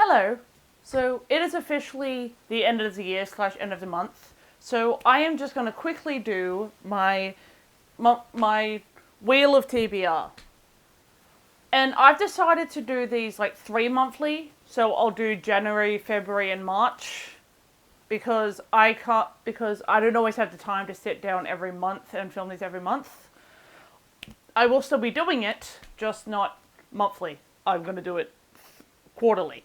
Hello. So it is officially the end of the year / end of the month. So I am just going to quickly do my wheel of TBR. And I've decided to do these like 3 monthly. So I'll do January, February, and March because I don't always have the time to sit down every month and film these every month. I will still be doing it, just not monthly. I'm going to do it quarterly.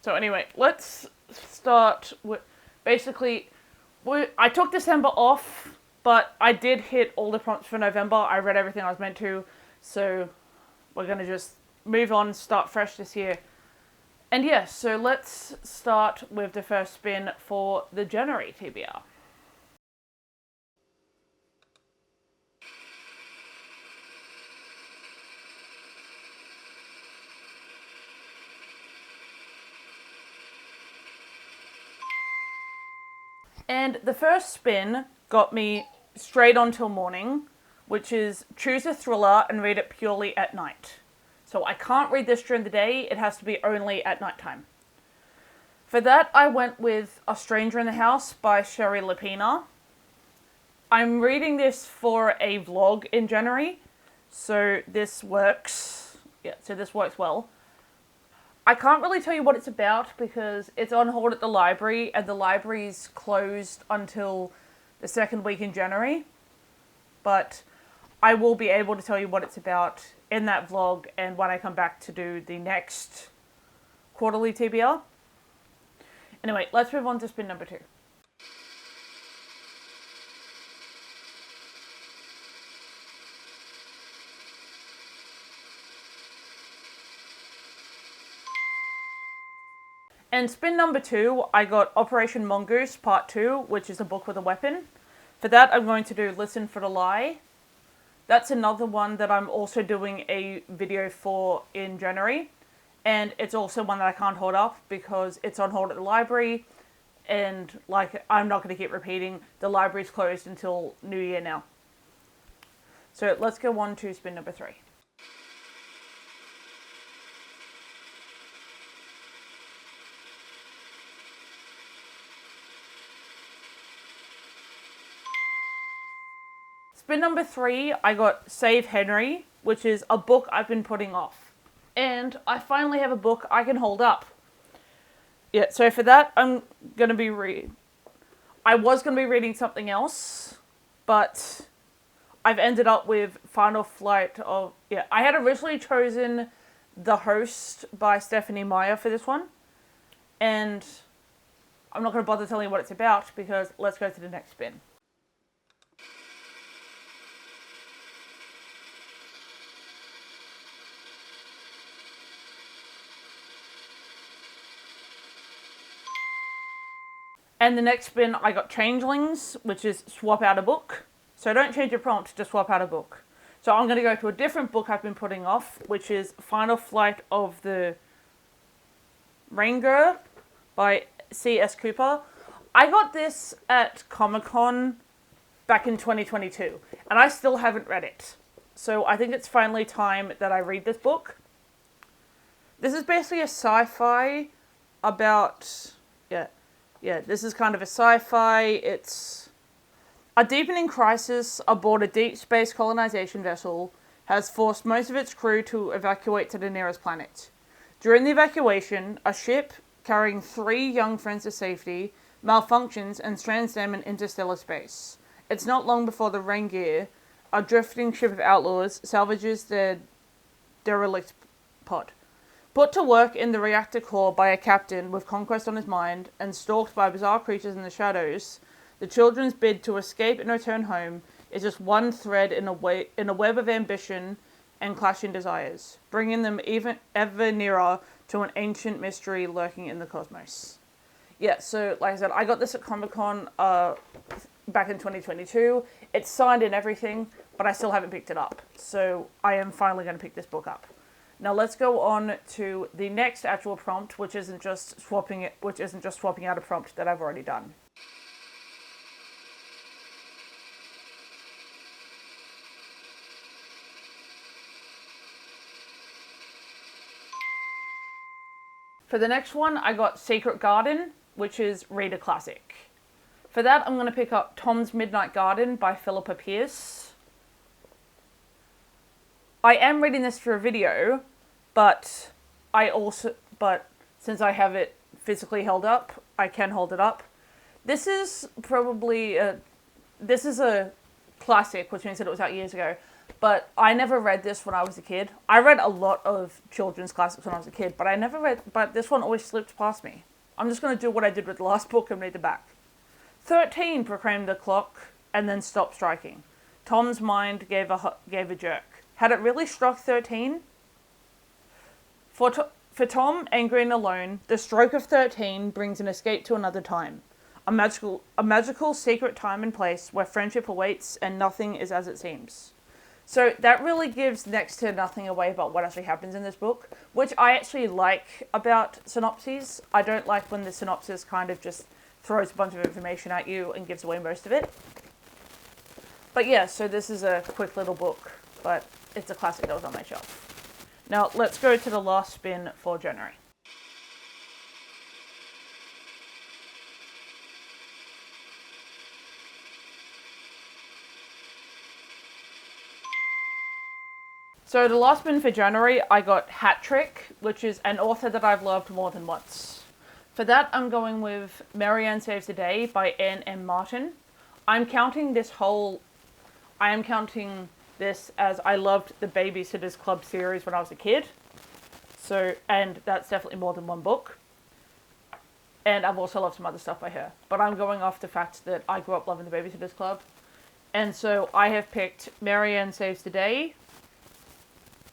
So anyway, let's start with, I took December off, but I did hit all the prompts for November. I read everything I was meant to, so we're going to just move on, start fresh this year. And yes, so let's start with the first spin for the January TBR. And the first spin got me straight on till morning, which is choose a thriller and read it purely at night. So I can't read this during the day, it has to be only at nighttime. For that, I went with A Stranger in the House by Sherry Lapina. I'm reading this for a vlog in January, so this works. Yeah, so this works well. I can't really tell you what it's about because it's on hold at the library and the library's closed until the second week in January. But I will be able to tell you what it's about in that vlog and when I come back to do the next quarterly TBR. Anyway, let's move on to spin number 2. And spin number 2, I got Operation Mongoose Part 2, which is a book with a weapon. For that, I'm going to do Listen for the Lie. That's another one that I'm also doing a video for in January. And it's also one that I can't hold up because it's on hold at the library. And like, I'm not going to keep repeating, the library's closed until New Year now. So let's go on to spin number 3. Spin number 3, I got Save Henry, which is a book I've been putting off. And I finally have a book I can hold up. Yeah, so for that, I was going to be reading something else, but I've ended up with Final Flight of... Yeah, I had originally chosen The Host by Stephanie Meyer for this one. And I'm not going to bother telling you what it's about because let's go to the next spin. And the next spin, I got Changelings, which is swap out a book. So don't change your prompt, just swap out a book. So I'm going to go to a different book I've been putting off, which is Final Flight of the Ranger by C.S. Cooper. I got this at Comic-Con back in 2022, and I still haven't read it. So I think it's finally time that I read this book. This is basically a sci-fi about... Yeah, this is kind of a sci-fi. It's a deepening crisis aboard a deep space colonization vessel has forced most of its crew to evacuate to the nearest planet. During the evacuation, a ship carrying 3 young friends to safety malfunctions and strands them in interstellar space. It's not long before the Ranger, a drifting ship of outlaws, salvages their derelict pod. Put to work in the reactor core by a captain with conquest on his mind and stalked by bizarre creatures in the shadows, the children's bid to escape and return home is just one thread in a web of ambition and clashing desires, bringing them ever nearer to an ancient mystery lurking in the cosmos. Yeah, so like I said, I got this at Comic-Con back in 2022. It's signed and everything, but I still haven't picked it up. So I am finally going to pick this book up. Now let's go on to the next actual prompt, which isn't just swapping out a prompt that I've already done. For the next one, I got Secret Garden, which is read a classic. For that, I'm going to pick up Tom's Midnight Garden by Philippa Pierce. I am reading this for a video, but since I have it physically held up, I can hold it up. This is a classic, which means that it was out years ago, but I never read this when I was a kid. I read a lot of children's classics when I was a kid, but this one always slipped past me. I'm just going to do what I did with the last book and read the back. 13 proclaimed the clock and then stopped striking. Tom's mind gave a jerk. Had it really struck 13? For Tom, angry and alone, the stroke of 13 brings an escape to another time. A magical secret time and place where friendship awaits and nothing is as it seems. So that really gives next to nothing away about what actually happens in this book, which I actually like about synopses. I don't like when the synopsis kind of just throws a bunch of information at you and gives away most of it. But yeah, so this is a quick little book, but it's a classic that was on my shelf. Now let's go to the last spin for January. So the last spin for January, I got Hat Trick, which is an author that I've loved more than once. For that, I'm going with Marianne Saves the Day by Anne M. Martin. I am counting this as I loved the Babysitter's Club series when I was a kid. And that's definitely more than one book. And I've also loved some other stuff by her. But I'm going off the fact that I grew up loving the Babysitter's Club. And so I have picked Marianne Saves the Day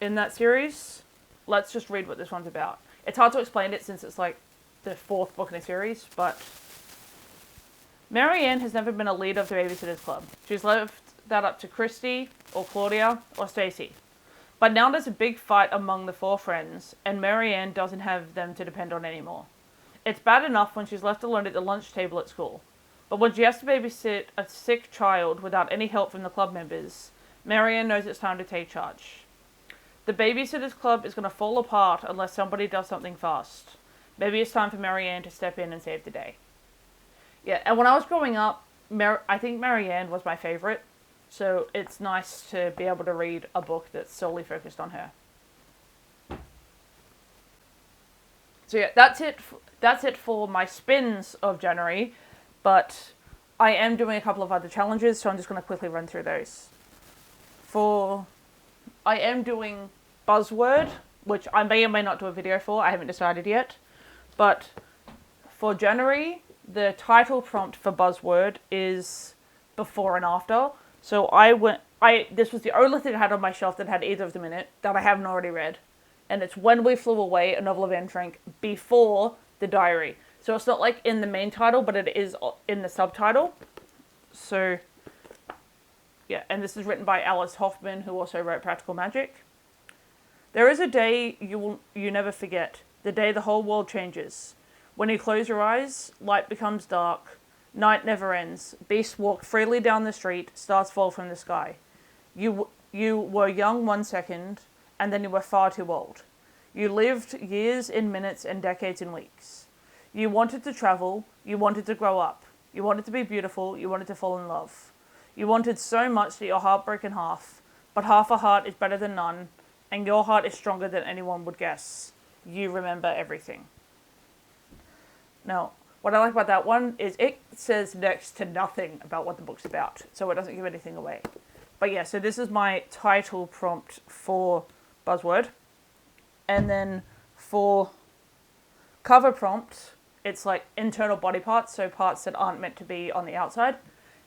in that series. Let's just read what this one's about. It's hard to explain it since it's like the fourth book in a series, but Marianne has never been a leader of the Babysitter's Club. She's left that up to Christy, or Claudia, or Stacy. But now there's a big fight among the four friends, and Marianne doesn't have them to depend on anymore. It's bad enough when she's left alone at the lunch table at school, but when she has to babysit a sick child without any help from the club members, Marianne knows it's time to take charge. The Babysitter's Club is going to fall apart unless somebody does something fast. Maybe it's time for Marianne to step in and save the day. Yeah, and when I was growing up, I think Marianne was my favourite. So it's nice to be able to read a book that's solely focused on her. So yeah, that's it for my spins of January. But I am doing a couple of other challenges, so I'm just going to quickly run through those. I am doing Buzzword, which I may or may not do a video for. I haven't decided yet. But for January, the title prompt for Buzzword is before and after. So this was the only thing I had on my shelf that had either of them in it that I haven't already read. And it's When We Flew Away, a novel of Anne Frank, before the diary. So it's not like in the main title, but it is in the subtitle. So yeah, and this is written by Alice Hoffman, who also wrote Practical Magic. There is a day you never forget, the day the whole world changes. When you close your eyes, light becomes dark, night never ends, beasts walk freely down the street, stars fall from the sky. You were young 1 second, and then you were far too old. You lived years in minutes and decades in weeks. You wanted to travel, you wanted to grow up, you wanted to be beautiful, you wanted to fall in love. You wanted so much that your heart broke in half, but half a heart is better than none, and your heart is stronger than anyone would guess. You remember everything. Now, what I like about that one is it says next to nothing about what the book's about, so it doesn't give anything away. But yeah, so this is my title prompt for Buzzword. And then for cover prompt, it's like internal body parts, so parts that aren't meant to be on the outside.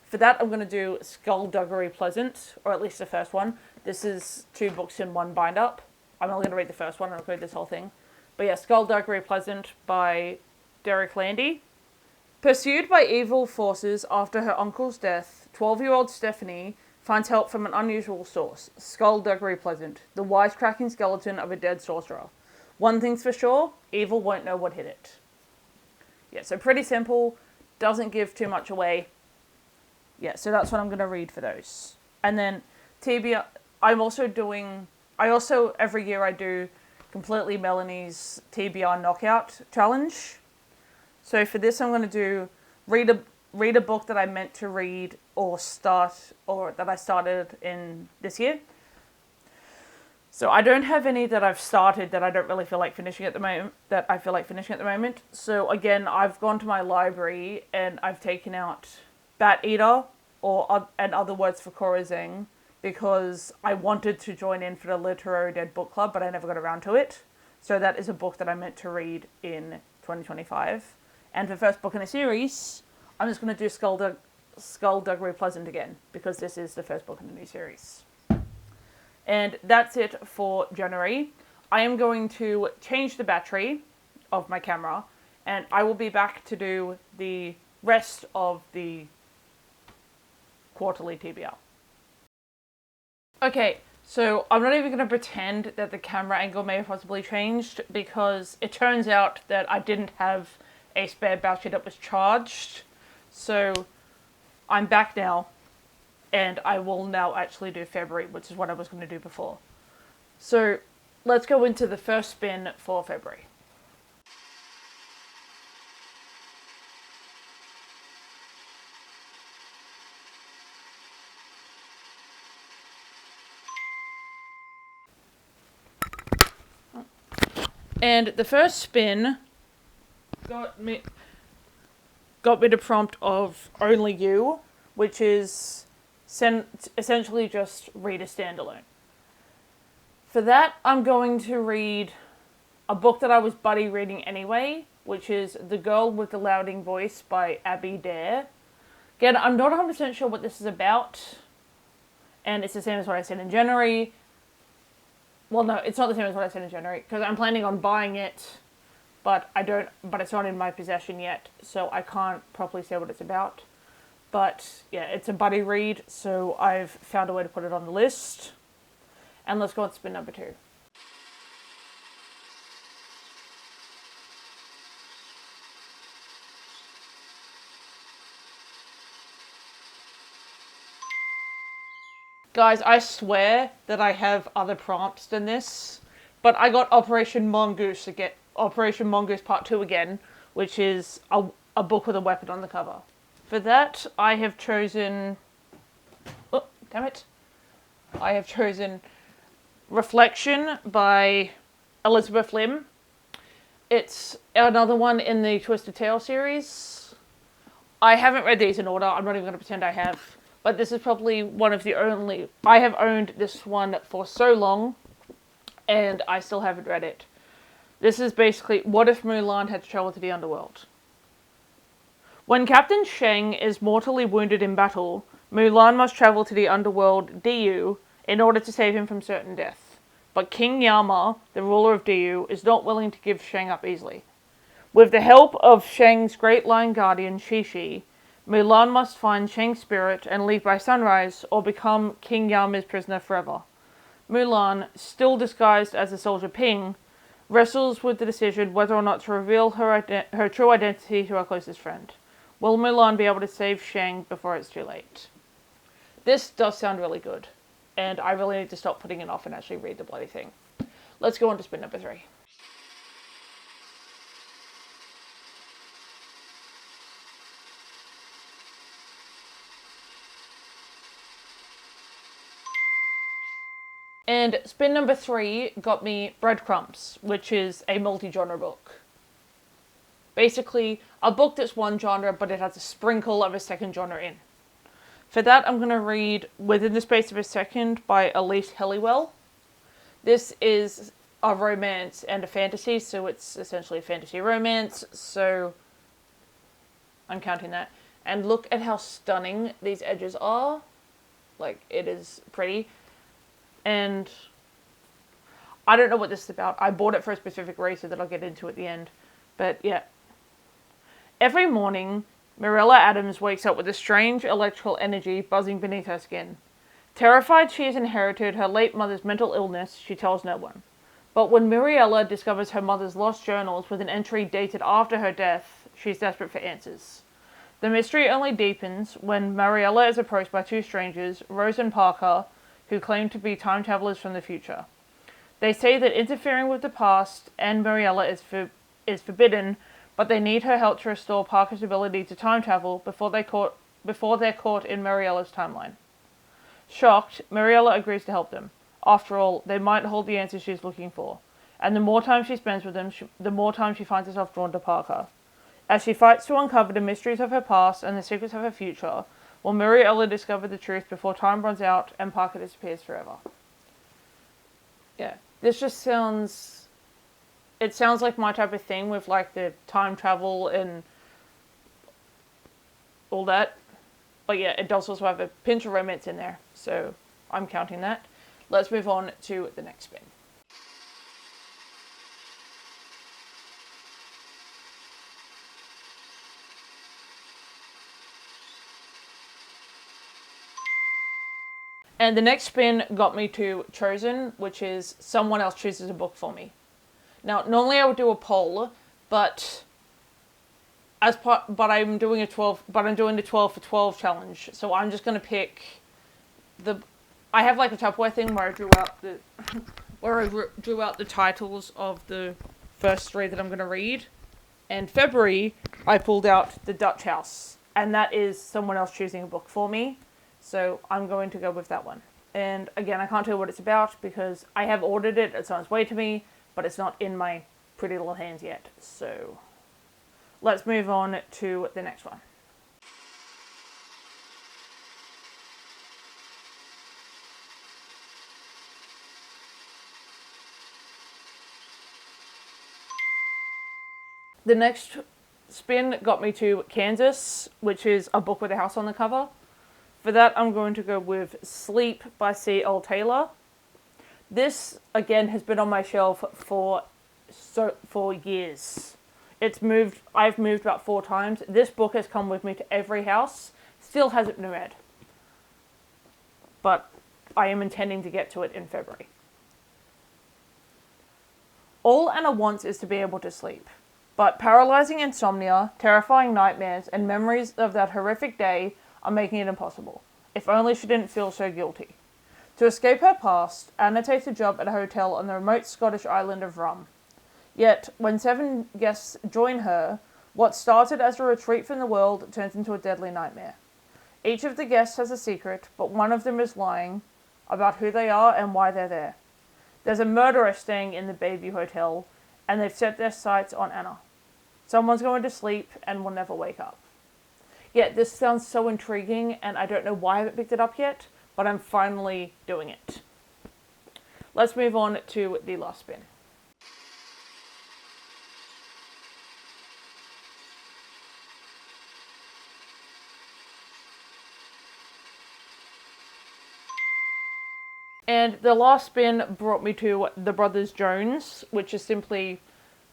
For that, I'm going to do Skullduggery Pleasant, or at least the first one. This is 2 books in one bind-up. I'm only going to read the first one and include this whole thing. But yeah, Skullduggery Pleasant by Derek Landy. Pursued by evil forces after her uncle's death, 12-year-old Stephanie finds help from an unusual source, Skullduggery Pleasant, the wisecracking skeleton of a dead sorcerer. One thing's for sure, evil won't know what hit it. Yeah, so pretty simple, doesn't give too much away. Yeah, so that's what I'm going to read for those. And then TBR, every year I do completely Melanie's TBR knockout challenge. So for this, I'm going to do read a book that I meant to read or that I started in this year. So I don't have any that I've started that I don't really feel like finishing at the moment. So again, I've gone to my library and I've taken out Bat Eater and Other Words for Corazing because I wanted to join in for the Literary Dead book club, but I never got around to it. So that is a book that I meant to read in 2025. And the first book in a series, I'm just going to do Skullduggery Pleasant again because this is the first book in the new series. And that's it for January. I am going to change the battery of my camera and I will be back to do the rest of the quarterly TBR. Okay, so I'm not even going to pretend that the camera angle may have possibly changed because it turns out that I didn't have a spare battery that was charged. So I'm back now. And I will now actually do February, which is what I was going to do before. So let's go into the first spin for February. And the first spin got me the prompt of Only You, which is essentially just read a standalone. For that, I'm going to read a book that I was buddy reading anyway, which is The Girl with the Louding Voice by Abby Dare. Again, I'm not 100% sure what this is about, and it's the same as what I said in January. Well, no, it's not the same as what I said in January, because I'm planning on buying it, but it's not in my possession yet, so I can't properly say what it's about. But yeah, it's a buddy read, so I've found a way to put it on the list. And let's go on to spin number 2. Guys, I swear that I have other prompts than this, but I got Operation Mongoose Part 2 again, which is a book with a weapon on the cover. For that, I have chosen... Oh, damn it. I have chosen Reflection by Elizabeth Lim. It's another one in the Twisted Tale series. I haven't read these in order. I'm not even going to pretend I have. But this is probably one of the only... I have owned this one for so long, and I still haven't read it. This is basically, what if Mulan had to travel to the underworld? When Captain Shang is mortally wounded in battle, Mulan must travel to the underworld Diyu in order to save him from certain death. But King Yama, the ruler of Diyu, is not willing to give Shang up easily. With the help of Shang's great lion guardian Shishi, Mulan must find Shang's spirit and leave by sunrise or become King Yama's prisoner forever. Mulan, still disguised as the soldier Ping, wrestles with the decision whether or not to reveal her true identity to her closest friend. Will Mulan be able to save Shang before it's too late? This does sound really good, and I really need to stop putting it off and actually read the bloody thing. Let's go on to spin number 3. And spin number 3 got me Breadcrumbs, which is a multi-genre book. Basically, a book that's one genre, but it has a sprinkle of a second genre in. For that, I'm going to read Within the Space of a Second by Elise Helliwell. This is a romance and a fantasy, so it's essentially a fantasy romance, so I'm counting that. And look at how stunning these edges are. Like, it is pretty. And I don't know what this is about. I bought it for a specific reason that I'll get into at the end. But yeah. Every morning, Mirella Adams wakes up with a strange electrical energy buzzing beneath her skin. Terrified she has inherited her late mother's mental illness, she tells no one. But when Muriella discovers her mother's lost journals with an entry dated after her death, she's desperate for answers. The mystery only deepens when Mariella is approached by two strangers, Rose and Parker, who claim to be time travelers from the future. They say that interfering with the past and Mariella is forbidden, but they need her help to restore Parker's ability to time travel before they're caught in Mariella's timeline. Shocked, Mariella agrees to help them. After all, they might hold the answers she's looking for, and the more time she spends with them, the more time she finds herself drawn to Parker. As she fights to uncover the mysteries of her past and the secrets of her future, will Mariella discover the truth before time runs out and Parker disappears forever? Yeah, this just sounds... It sounds like my type of thing with, like, the time travel and all that. But yeah, it does also have a pinch of romance in there, so I'm counting that. Let's move on to the next spin. And the next spin got me to Chosen, which is someone else chooses a book for me. Now, normally I would do a poll, but I'm doing the 12 for 12 challenge. So I'm just going to pick I have like a Tupperware thing where I drew out the titles of the first 3 that I'm going to read. And February, I pulled out The Dutch House, and that is someone else choosing a book for me. So I'm going to go with that one. And again, I can't tell you what it's about because I have ordered it. It's on its way to me, but it's not in my pretty little hands yet. So let's move on to the next one. The next spin got me to Kansas, which is a book with a house on the cover. For that, I'm going to go with Sleep by C.L. Taylor. This, again, has been on my shelf for years. I've moved about 4 times. This book has come with me to every house. Still hasn't been read. But I am intending to get to it in February. All Anna wants is to be able to sleep. But paralyzing insomnia, terrifying nightmares, and memories of that horrific day are making it impossible. If only she didn't feel so guilty. To escape her past, Anna takes a job at a hotel on the remote Scottish island of Rum. Yet, when 7 guests join her, what started as a retreat from the world turns into a deadly nightmare. Each of the guests has a secret, but one of them is lying about who they are and why they're there. There's a murderer staying in the Bayview Hotel, and they've set their sights on Anna. Someone's going to sleep and will never wake up. Yeah, this sounds so intriguing, and I don't know why I haven't picked it up yet, but I'm finally doing it. Let's move on to the last spin. And the last spin brought me to The Brothers Jones, which is simply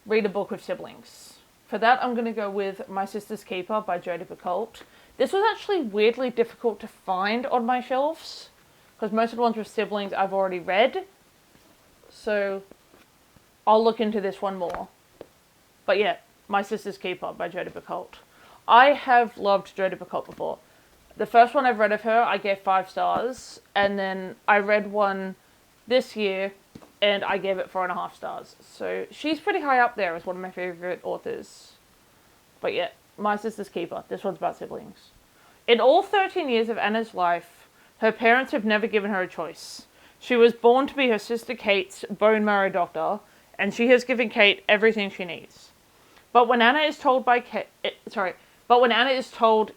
read a book with siblings. For that, I'm going to go with My Sister's Keeper by Jodi Picoult. This was actually weirdly difficult to find on my shelves, because most of the ones with siblings I've already read. So I'll look into this one more. But yeah, My Sister's Keeper by Jodi Picoult. I have loved Jodi Picoult before. The first one I've read of her, I gave 5 stars. And then I read one this year, and I gave it 4.5 stars. So she's pretty high up there as one of my favourite authors. But yeah, My Sister's Keeper. This one's about siblings. In all 13 years of Anna's life, her parents have never given her a choice. She was born to be her sister Kate's bone marrow doctor, and she has given Kate everything she needs. But when Anna is told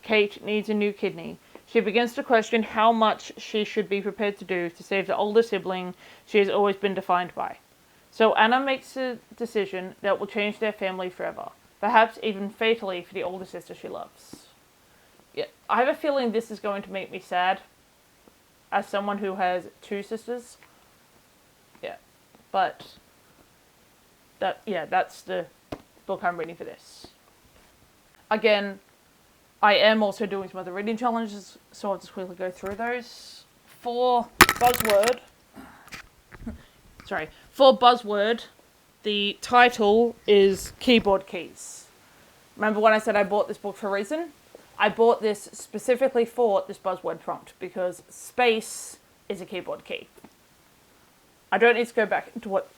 Kate needs a new kidney, she begins to question how much she should be prepared to do to save the older sibling she has always been defined by. So Anna makes a decision that will change their family forever, perhaps even fatally for the older sister she loves. Yeah, I have a feeling this is going to make me sad, as someone who has 2 sisters. Yeah, but that's the book I'm reading for this. Again, I am also doing some other reading challenges, so I'll just quickly go through those. For Buzzword, the title is Keyboard Keys. Remember when I said I bought this book for a reason? I bought this specifically for this buzzword prompt, because space is a keyboard key. I don't need to go back into what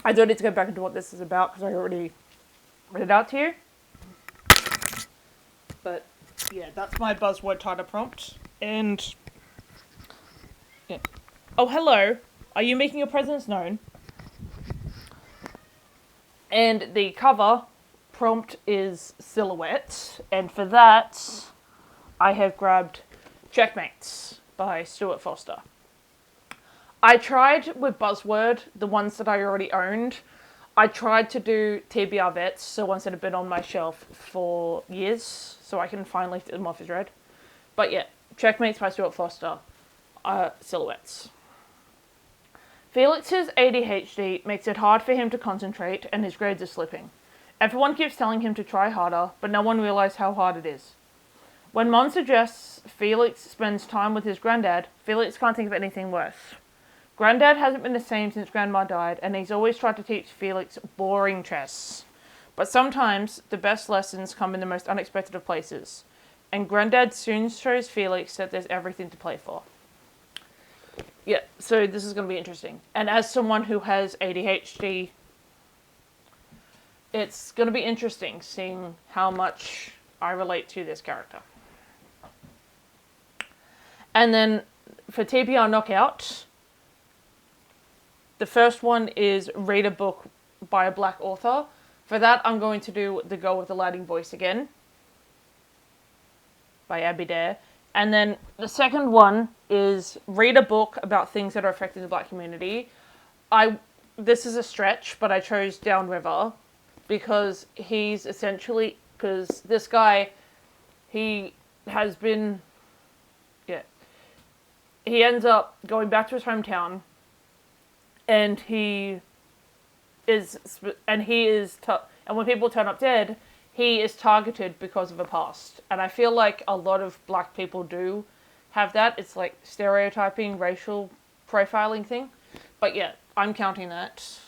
I don't need to go back into what this is about because I already read it out to you. But yeah, that's my buzzword title prompt. And yeah. Oh, hello. Are you making your presence known? And the cover prompt is silhouette. And for that, I have grabbed Checkmates by Stuart Foster. I tried with buzzword, the ones that I already owned. I tried to do TBR vets, so ones that have been on my shelf for years, so I can finally fit them off as read. But yeah, Checkmates by Stuart Foster, silhouettes. Felix's ADHD makes it hard for him to concentrate and his grades are slipping. Everyone keeps telling him to try harder, but no one realizes how hard it is. When Mom suggests Felix spends time with his granddad, Felix can't think of anything worse. Granddad hasn't been the same since Grandma died, and he's always tried to teach Felix boring chess. But sometimes the best lessons come in the most unexpected of places, and Granddad soon shows Felix that there's everything to play for. Yeah, so this is going to be interesting. And as someone who has ADHD, it's going to be interesting seeing how much I relate to this character. And then for TBR Knockout, the first one is read a book by a black author. For that, I'm going to do The Girl with the Lighting Voice again by Abby Dare. And then the second one is read a book about things that are affecting the black community. This is a stretch, but I chose Downriver because he's essentially, because this guy, he has been, he ends up going back to his hometown, and and when people turn up dead, he is targeted because of a past. And I feel like a lot of black people do have that. It's like stereotyping, racial profiling thing. But yeah, I'm counting that.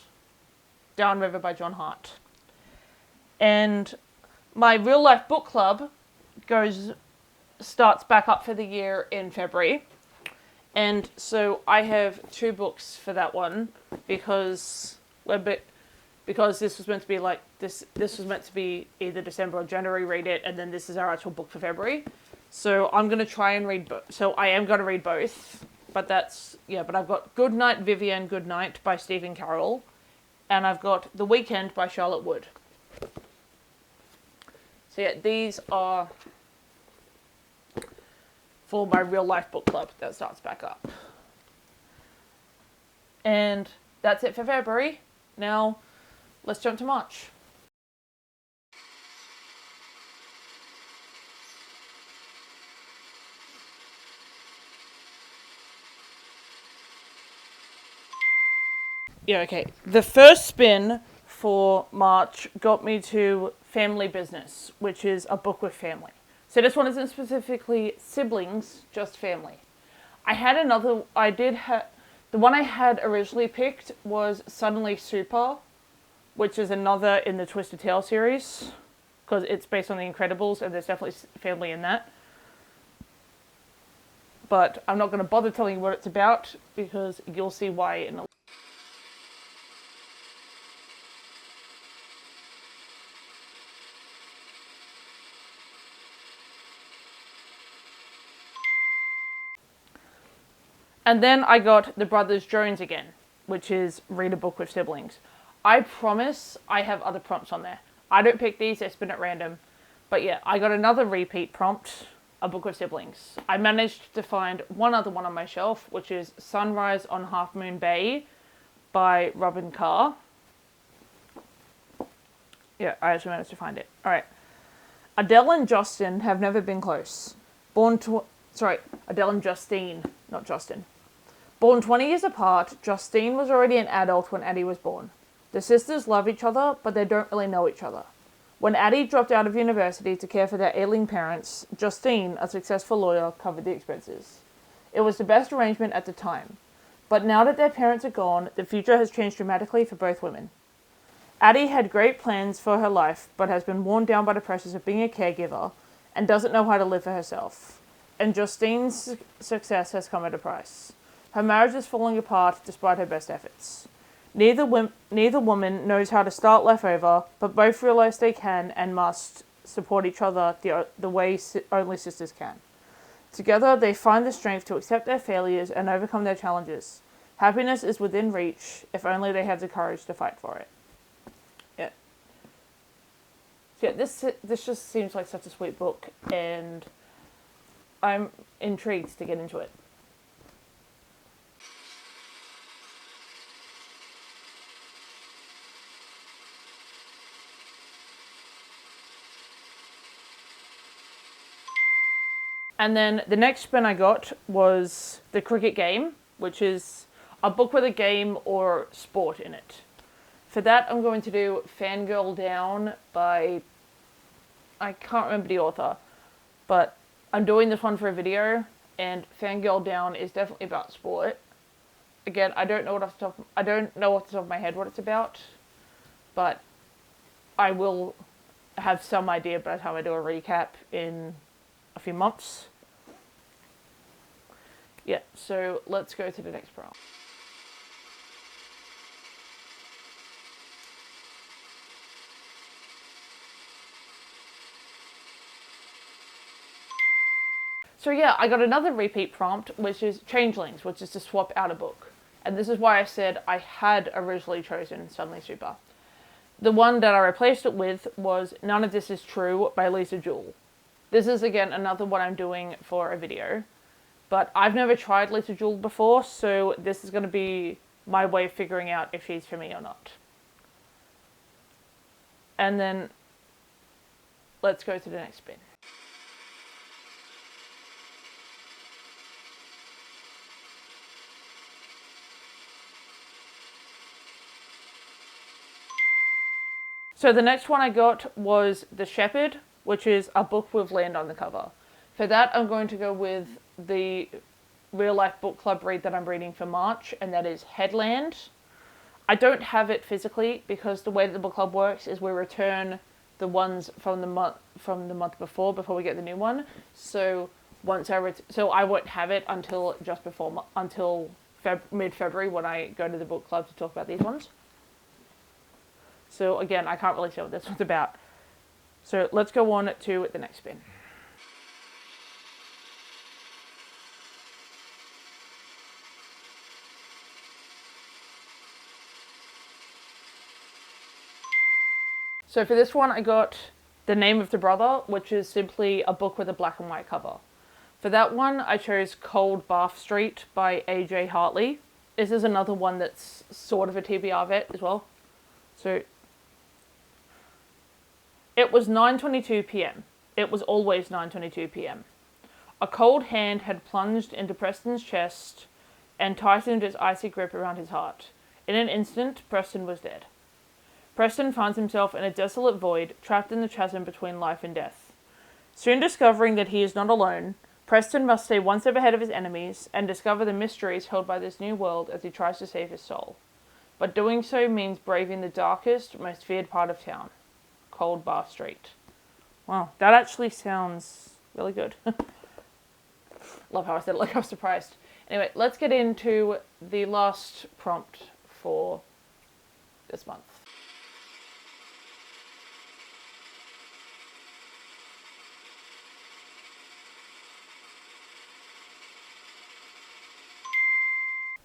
Downriver by John Hart. And my real life book club starts back up for the year in February. And so I have 2 books for that one because this was meant to be like this was meant to be either December or January read it, and then this is our actual book for February. So I'm going to try and read so I am going to read both, but I've got Goodnight Vivian Goodnight by Stephen Carroll, and I've got The Weekend by Charlotte Wood. So yeah, these are for my real life book club that starts back up. And that's it for February. Now, let's jump to March. Yeah, okay. The first spin for March got me to Family Business, which is a book with family. So this one isn't specifically siblings, just family. The one I had originally picked was Suddenly Super, which is another in the Twisted Tale series, because it's based on The Incredibles, and there's definitely family in that. But I'm not going to bother telling you what it's about, because you'll see why in a And then I got The Brothers Jones again, which is read a book with siblings. I promise I have other prompts on there. I don't pick these, they spin at random. But yeah, I got another repeat prompt, a book with siblings. I managed to find one other one on my shelf, which is Sunrise on Half Moon Bay by Robin Carr. Yeah, I actually managed to find it. Alright. Adele and Justin have never been close. Adele and Justine, not Justin. Born 20 years apart, Justine was already an adult when Addie was born. The sisters love each other, but they don't really know each other. When Addie dropped out of university to care for their ailing parents, Justine, a successful lawyer, covered the expenses. It was the best arrangement at the time. But now that their parents are gone, the future has changed dramatically for both women. Addie had great plans for her life, but has been worn down by the pressures of being a caregiver and doesn't know how to live for herself. and Justine's success has come at a price. Her marriage is falling apart despite her best efforts. Neither woman knows how to start life over, but both realize they can and must support each other the way only sisters can. Together, they find the strength to accept their failures and overcome their challenges. Happiness is within reach, if only they have the courage to fight for it. Yeah. So yeah, this just seems like such a sweet book, and I'm intrigued to get into it. And then the next spin I got was The Cricket Game, which is a book with a game or sport in it. For that, I'm going to do Fangirl Down by, I can't remember the author, but I'm doing this one for a video, and Fangirl Down is definitely about sport. Again, I don't know off the top of my head what it's about, but I will have some idea by the time I do a recap in a few months. Yeah, so let's go to the next prompt. So yeah, I got another repeat prompt, which is Changelings, which is to swap out a book. And this is why I said I had originally chosen Suddenly Super. The one that I replaced it with was None of This Is True by Lisa Jewell. This is, again, another one I'm doing for a video. But I've never tried Lisa Jewell before, so this is going to be my way of figuring out if she's for me or not. And then, let's go to the next spin. So the next one I got was The Shepherd, which is a book with land on the cover. For that, I'm going to go with the real life book club read that I'm reading for March, and that is Headland. I don't have it physically because the way that the book club works is we return the ones from the month before we get the new one. So I won't have it until mid-February when I go to the book club to talk about these ones. So again, I can't really say what this one's about. So let's go on to the next spin. So for this one, I got The Name of the Brother, which is simply a book with a black and white cover. For that one, I chose Cold Bath Street by A.J. Hartley. This is another one that's sort of a TBR vet as well. So it was 9:22 p.m. It was always 9:22 p.m. A cold hand had plunged into Preston's chest and tightened its icy grip around his heart. In an instant, Preston was dead. Preston finds himself in a desolate void, trapped in the chasm between life and death. Soon discovering that he is not alone, Preston must stay one step ahead of his enemies and discover the mysteries held by this new world as he tries to save his soul. But doing so means braving the darkest, most feared part of town. Cold Bath Street. Wow, that actually sounds really good. Love how I said it like I was surprised. Anyway, let's get into the last prompt for this month.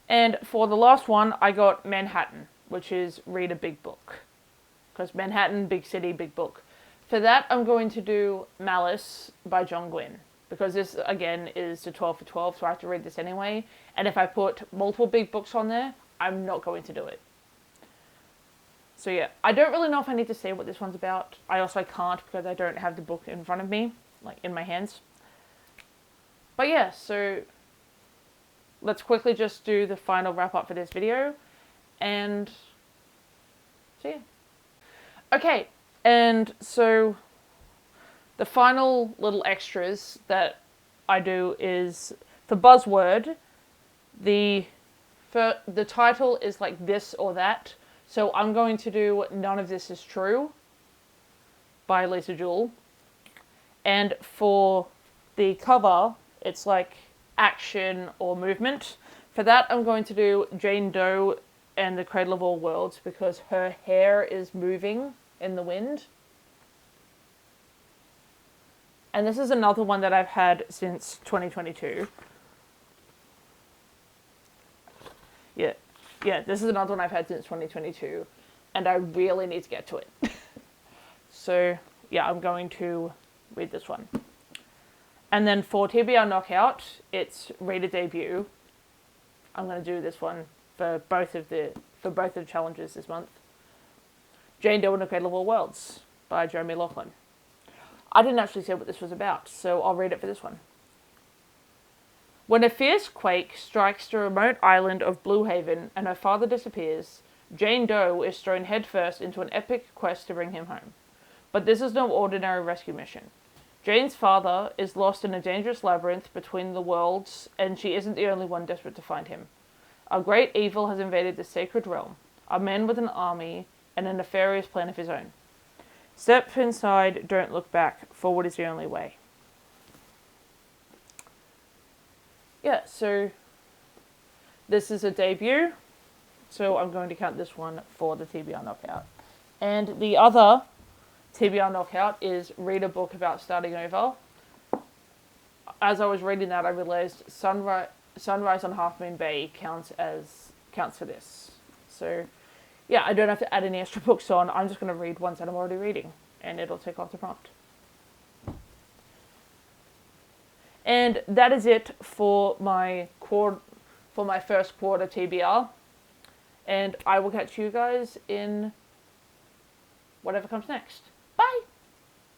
And for the last one, I got Manhattan, which is read a big book. Because Manhattan, big city, big book. For that, I'm going to do Malice by John Gwynne. Because this, again, is the 12 for 12, so I have to read this anyway. And if I put multiple big books on there, I'm not going to do it. So yeah, I don't really know if I need to say what this one's about. I also can't because I don't have the book in front of me, like in my hands. But yeah, so let's quickly just do the final wrap up for this video. And so yeah. Okay, and so the final little extras that I do is for buzzword, the title is like this or that. So I'm going to do None of This Is True by Lisa Jewell. And for the cover, It's like action or movement. For that, I'm going to do Jane Doe and the Cradle of All Worlds because her hair is moving in the wind. And this is another one that I've had since 2022. Yeah, this is another one I've had since 2022. And I really need to get to it. So, yeah, I'm going to read this one. And then for TBR Knockout, it's reader debut. I'm going to do this one for both of the challenges this month. Jane Doe and the Cradle of All Worlds by Jeremy Laughlin. I didn't actually say what this was about, so I'll read it for this one. When a fierce quake strikes the remote island of Blue Haven and her father disappears, Jane Doe is thrown headfirst into an epic quest to bring him home. But this is no ordinary rescue mission. Jane's father is lost in a dangerous labyrinth between the worlds, and she isn't the only one desperate to find him. A great evil has invaded the sacred realm, a man with an army and a nefarious plan of his own. Step inside, don't look back, forward is the only way. Yeah, so this is a debut, so I'm going to count this one for the TBR Knockout. And the other TBR Knockout is read a book about starting over. As I was reading that, I realized Sunrise on Half Moon Bay counts for this. So, yeah, I don't have to add any extra books on. I'm just going to read ones that I'm already reading, and it'll take off the prompt. And that is it for my first quarter TBR. And I will catch you guys in whatever comes next.